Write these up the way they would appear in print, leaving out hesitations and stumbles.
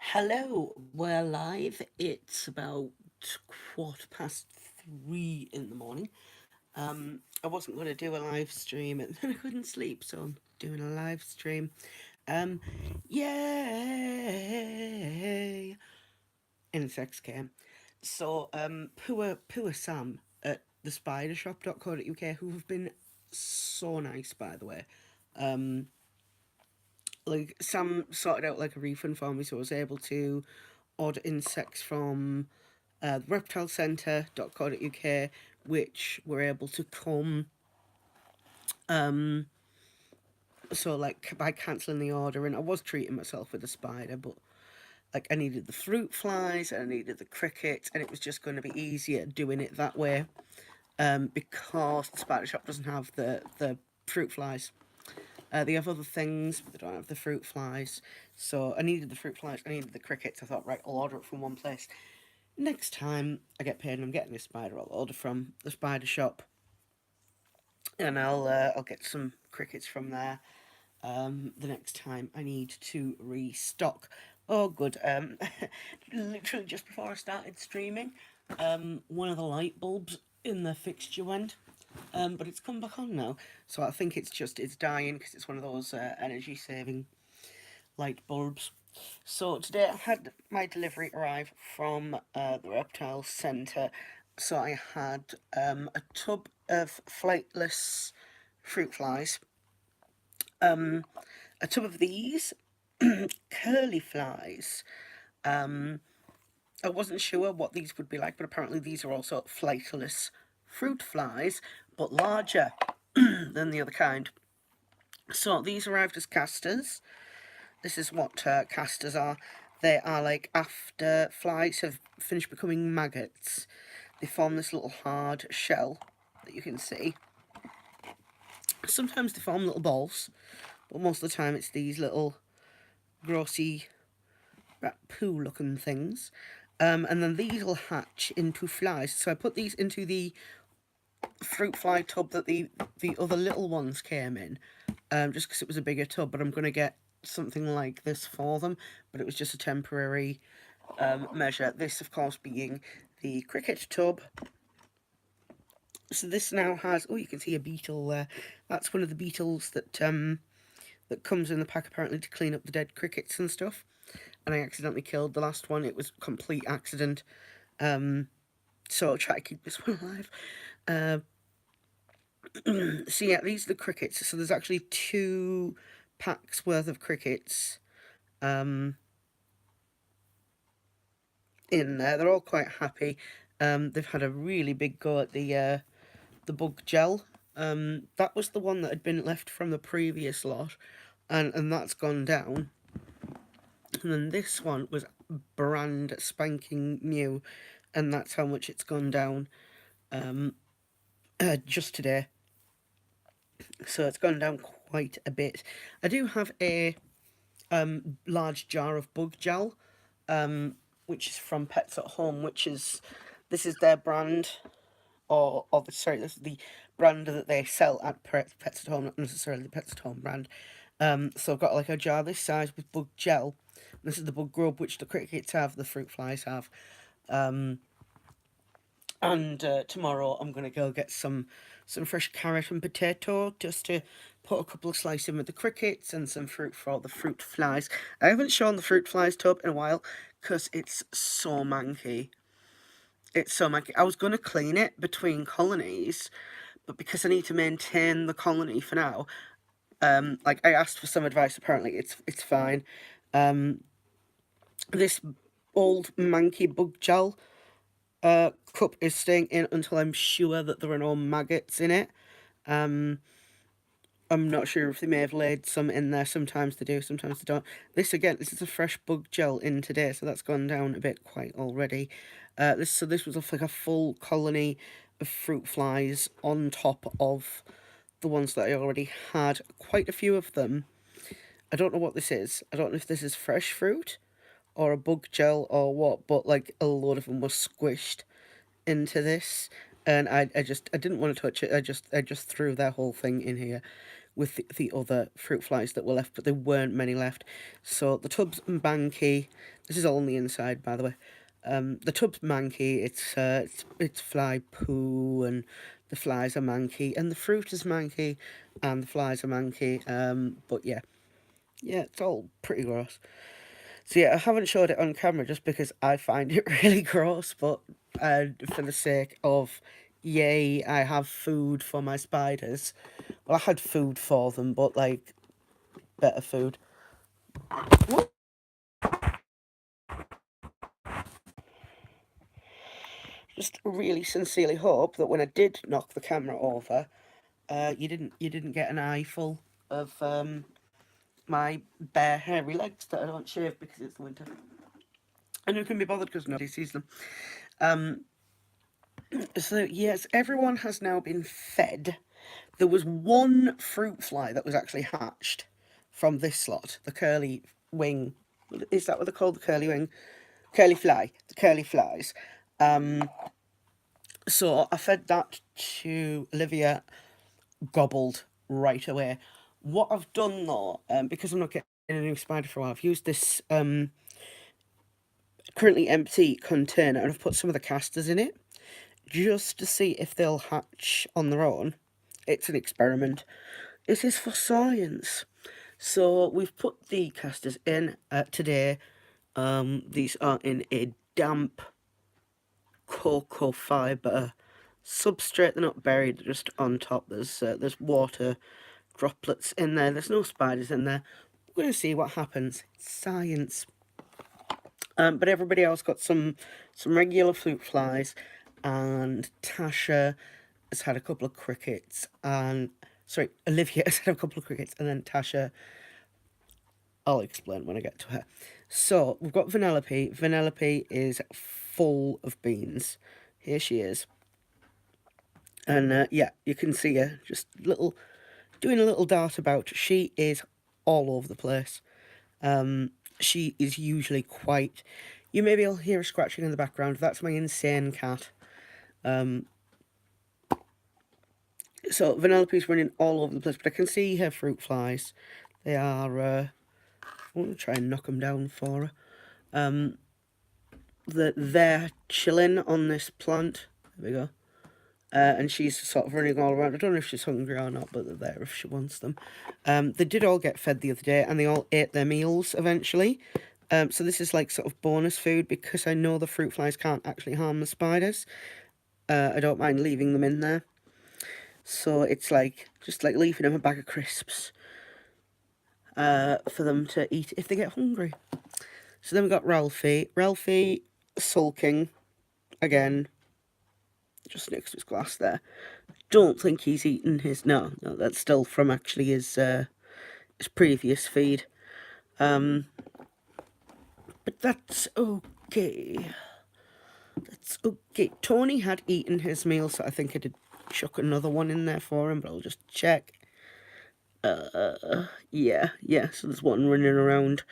Hello, we're live. It's about 3:15 in the morning. I wasn't going to do a live stream and then I couldn't sleep, so I'm doing a live stream. Um, Yay! Insects came. So, Poor Sam at the thespidershop.co.uk, who have been so nice, by the way. Um, like Sam sorted out like a refund for me, so I was able to order insects from the reptilecentre.co.uk, which were able to come. Um, so like by cancelling the order, and I was treating myself with a spider, but like I needed the fruit flies and I needed the crickets, and it was just going to be easier doing it that way. Because the spider shop doesn't have the fruit flies. They have other things, but they don't have the fruit flies. So I needed the fruit flies, I needed the crickets. I thought, right, I'll order it from one place. Next time I get paid and I'm getting a spider, I'll order from the spider shop, and I'll get some crickets from there. The next time I need to restock. Oh, good. Literally just before I started streaming, one of the light bulbs in the fixture went, but it's come back on now. So I think it's dying because it's one of those energy saving light bulbs. So today I had my delivery arrive from the reptile centre. So I had a tub of flightless fruit flies, a tub of these curly flies. I wasn't sure what these would be like, but apparently these are also flightless fruit flies, but larger than the other kind. So these arrived as casters. This is what casters are. They are like after flies have finished becoming maggots, they form this little hard shell that you can see. Sometimes they form little balls, but most of the time it's these little grossy rat poo looking things. And then these will hatch into flies. So I put these into the fruit fly tub that the other little ones came in, just because it was a bigger tub. But I'm going to get something like this for them, but it was just a temporary measure. This, of course, being the cricket tub. So this now has, oh, you can see a beetle there. That's one of the beetles that comes in the pack apparently to clean up the dead crickets and stuff. And I accidentally killed the last one. It was a complete accident. So I'll try to keep this one alive. So yeah, these are the crickets. So there's actually 2 packs worth of crickets in there. They're all quite happy. They've had a really big go at the bug gel. That was the one that had been left from the previous lot, and that's gone down. And then this one was brand spanking new, and that's how much it's gone down just today. So it's gone down quite a bit. I do have a large jar of bug gel, which is from Pets at Home, this is their brand, sorry, this is the brand that they sell at Pets at Home, not necessarily the Pets at Home brand. So I've got like a jar this size with bug gel. This is the bug grub, which the crickets have, the fruit flies have. And tomorrow I'm gonna go get some fresh carrot and potato just to put a couple of slices in with the crickets and some fruit for the fruit flies. I haven't shown the fruit flies tub in a while because it's so manky. It's so manky. I was gonna clean it between colonies, but because I need to maintain the colony for now, like I asked for some advice. Apparently, it's fine. This old manky bug gel cup is staying in until I'm sure that there are no maggots in it. I'm not sure if they may have laid some in there. Sometimes they do, sometimes they don't. This is a fresh bug gel in today, so that's gone down a bit quite already. This was like a full colony of fruit flies on top of the ones that I already had. Quite a few of them. I don't know what this is. I don't know if this is fresh fruit or a bug gel or what, but like a load of them were squished into this, and I didn't want to touch it. I just threw that whole thing in here, with the other fruit flies that were left, but there weren't many left. So the tub's manky. This is all on the inside, by the way. The tub's manky. It's fly poo, and the flies are manky, and the fruit is manky, and the flies are manky. But yeah, it's all pretty gross. So yeah, I haven't showed it on camera just because I find it really gross, but for the sake of, yay, I have food for my spiders. Well, I had food for them, but like better food. Just really sincerely hope that when I did knock the camera over, you didn't get an eyeful of my bare hairy legs that I don't shave because it's winter. And who can be bothered because nobody sees them. So yes, everyone has now been fed. There was one fruit fly that was actually hatched from this slot, the curly wing. Is that what they're called? The curly wing? Curly fly. The curly flies. So I fed that to Olivia, gobbled right away. What I've done though, because I'm not getting a new spider for a while, I've used this currently empty container and I've put some of the casters in it just to see if they'll hatch on their own. It's an experiment. It is for science. So we've put the casters in today. These are in a damp cocoa fibre substrate. They're not buried, they're just on top. There's water droplets in there. There's no spiders in there. We're going to see what happens. It's science. But everybody else got some regular fruit flies, and Tasha has had a couple of crickets, and sorry, Olivia has had a couple of crickets, and then Tasha, I'll explain when I get to her. So we've got Vanellope. Vanellope is full of beans. Here she is. And yeah, you can see her just doing a little dart about. She is all over the place. She is usually quite. You maybe will hear a scratching in the background. That's my insane cat. So Vanellope's running all over the place, but I can see her fruit flies. They are. I want to try and knock them down for her. They're chilling on this plant. There we go. And she's sort of running all around. I don't know if she's hungry or not, but they're there if she wants them. They did all get fed the other day, and they all ate their meals eventually. So this is like sort of bonus food because I know the fruit flies can't actually harm the spiders. I don't mind leaving them in there. So it's like just like leaving them a bag of crisps for them to eat if they get hungry. So then we got Ralphie. Ralphie sulking again, just next to his glass there. Don't think he's eaten his. No, that's still from actually his previous feed. But that's okay. That's okay. Tony had eaten his meal, so I think I did chuck another one in there for him, but I'll just check. Yeah, so there's one running around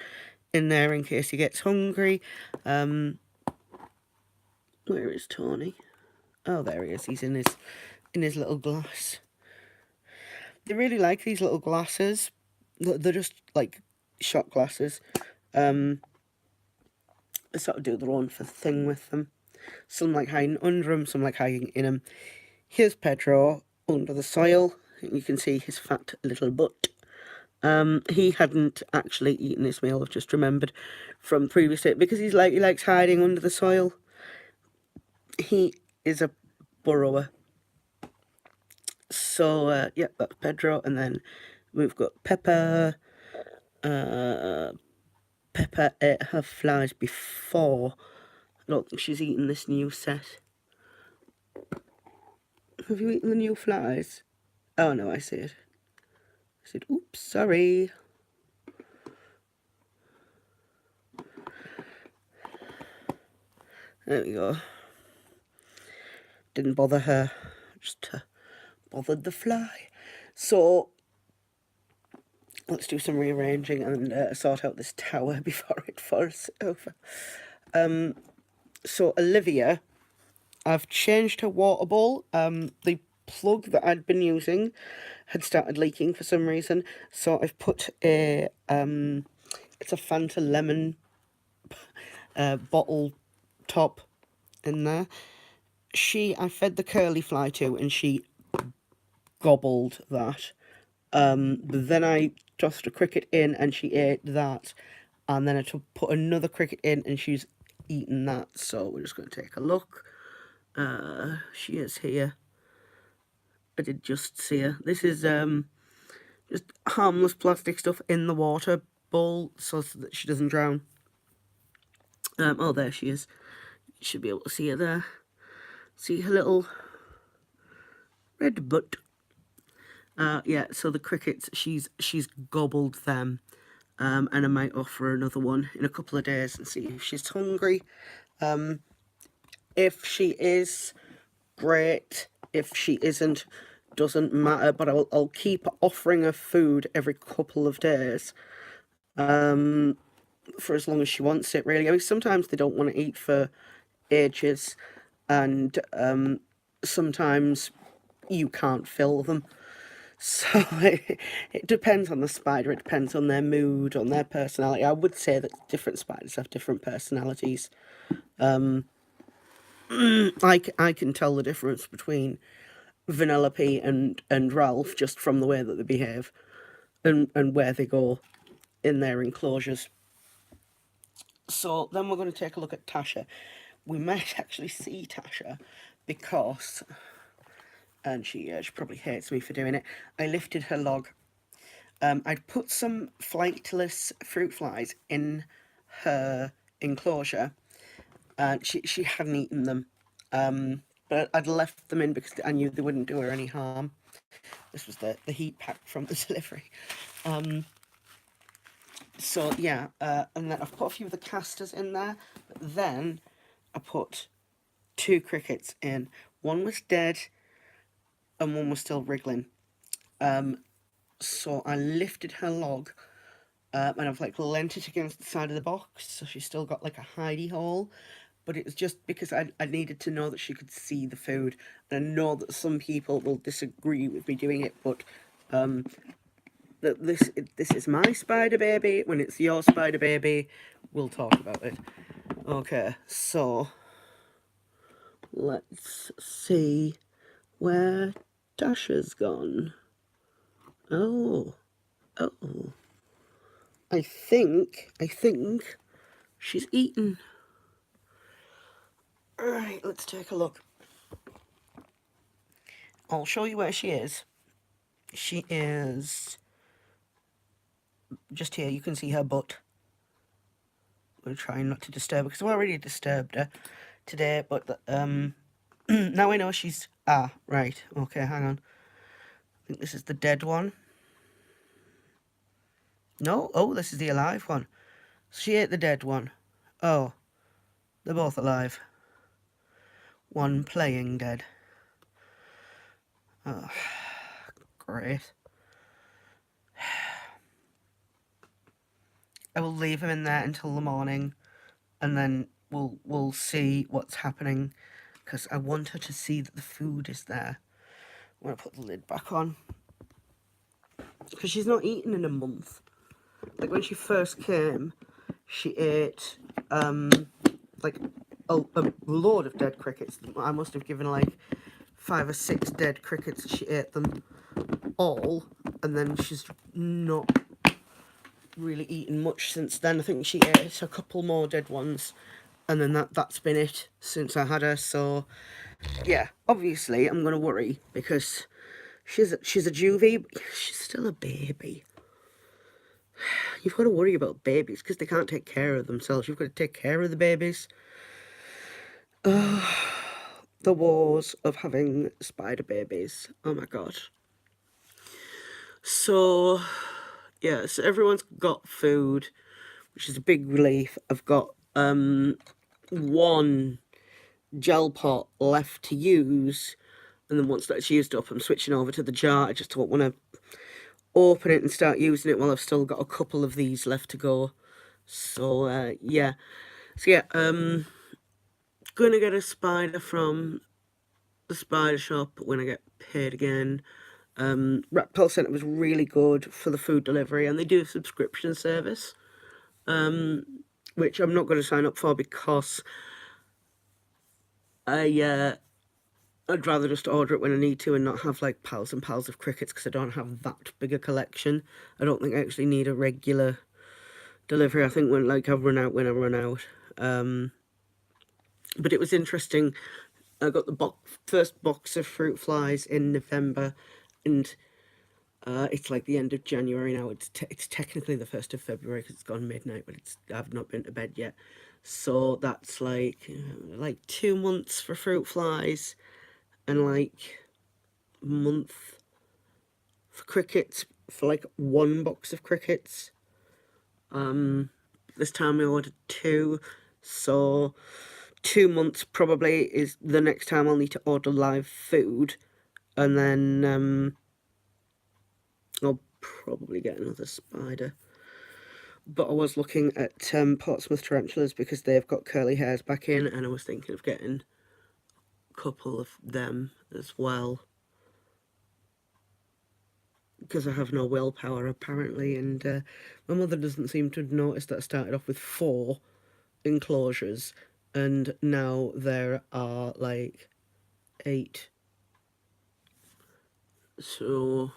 in there in case he gets hungry. Where is Tony? Oh, there he is. He's in his little glass. They really like these little glasses. They're just like shot glasses. They sort of do their own thing with them. Some like hiding under them, some like hiding in them. Here's Pedro under the soil. You can see his fat little butt. He hadn't actually eaten his meal, I've just remembered from previous day, because he likes hiding under the soil. He is a burrower. So, yeah, that's Pedro, and then we've got Pepper. Pepper ate her flies before. I don't think she's eaten this new set. Have you eaten the new flies? Oh no, I see it. I said, oops, sorry. There we go. Didn't bother her, just bothered the fly. So let's do some rearranging and sort out this tower before it falls over. So Olivia, I've changed her water bowl. The plug that I'd been using had started leaking for some reason, so I've put a it's a Fanta lemon bottle top in there. I fed the curly fly to, and she gobbled that. But then I tossed a cricket in, and she ate that. And then I put another cricket in, and she's eaten that. So we're just going to take a look. She is here. I did just see her. This is just harmless plastic stuff in the water bowl so that she doesn't drown. Oh, there she is. You should be able to see her there. See her little red butt. Yeah, so the crickets, she's gobbled them. And I might offer another one in a couple of days and see if she's hungry. If she is, great. If she isn't, doesn't matter. But I'll keep offering her food every couple of days. For as long as she wants it, really. I mean, sometimes they don't want to eat for ages, and sometimes you can't fill them. So it depends on the spider, it depends on their mood, on their personality. I would say that different spiders have different personalities. I can tell the difference between Vanellope and Ralph just from the way that they behave and where they go in their enclosures. So then we're going to take a look at Tasha. We might actually see Tasha because... and she probably hates me for doing it. I lifted her log. I'd put some flightless fruit flies in her enclosure, and she hadn't eaten them. But I'd left them in because I knew they wouldn't do her any harm. This was the heat pack from the delivery. So yeah, and then I've put a few of the casters in there. But then I put 2 crickets in. One was dead, and one was still wriggling. So I lifted her log, and I've like leant it against the side of the box, so she's still got like a hidey hole. But it was just because I needed to know that she could see the food. And I know that some people will disagree with me doing it, but that this is my spider baby. When it's your spider baby, we'll talk about it. Okay, so let's see where Tasha's gone. Oh. I think she's eaten. Alright, let's take a look. I'll show you where she is. She is just here. You can see her butt. We're trying not to disturb her because we already disturbed her today, but now I know she's... Ah, right. Okay, hang on. I think this is the dead one. No? Oh, this is the alive one. She ate the dead one. Oh, they're both alive. One playing dead. Oh, great. I will leave him in there until the morning, and then we'll see what's happening, because I want her to see that the food is there. I'm going to put the lid back on, because she's not eaten in a month. Like, when she first came, she ate, like, a load of dead crickets. I must have given, like, 5 or 6 dead crickets. She ate them all, and then she's not really eaten much since then. I think she ate a couple more dead ones, and then that's been it since I had her. So, yeah, obviously, I'm going to worry, because she's a juvie, but she's still a baby. You've got to worry about babies because they can't take care of themselves. You've got to take care of the babies. The wars of having spider babies. Oh my god. So, yeah, so everyone's got food, which is a big relief. I've got one gel pot left to use, and then once that's used up, I'm switching over to the jar. I just don't want to open it and start using it while I've still got a couple of these left to go. So yeah, gonna get a spider from the spider shop when I get paid again. Reptile Centre was really good for the food delivery, and they do a subscription service, which I'm not going to sign up for because I'd rather just order it when I need to and not have like piles and piles of crickets, because I don't have that big a collection. I don't think I actually need a regular delivery. I think when I run out when I run out. But it was interesting. I got the first box of fruit flies in November, and it's like the end of January now. It's technically the 1st of February because it's gone midnight, but I've not been to bed yet. So that's like 2 months for fruit flies, and like a month for crickets, for like 1 box of crickets. This time I ordered 2, so 2 months probably is the next time I'll need to order live food, and then I'll probably get another spider. But I was looking at Portsmouth tarantulas because they've got curly hairs back in, and I was thinking of getting a couple of them as well, because I have no willpower apparently, and my mother doesn't seem to have noticed that I started off with 4 enclosures, and now there are like 8. So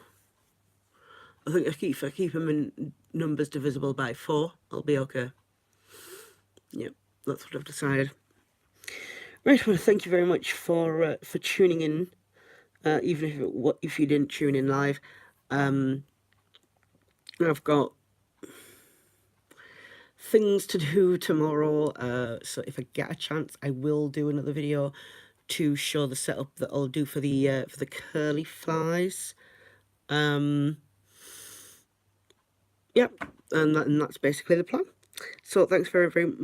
I think if I keep them in numbers divisible by 4, I'll be okay. Yep, that's what I've decided. Right, well, thank you very much for tuning in, even if you didn't tune in live. I've got things to do tomorrow, so if I get a chance, I will do another video to show the setup that I'll do for the curly flies. Yep, and that's basically the plan. So thanks very, very much.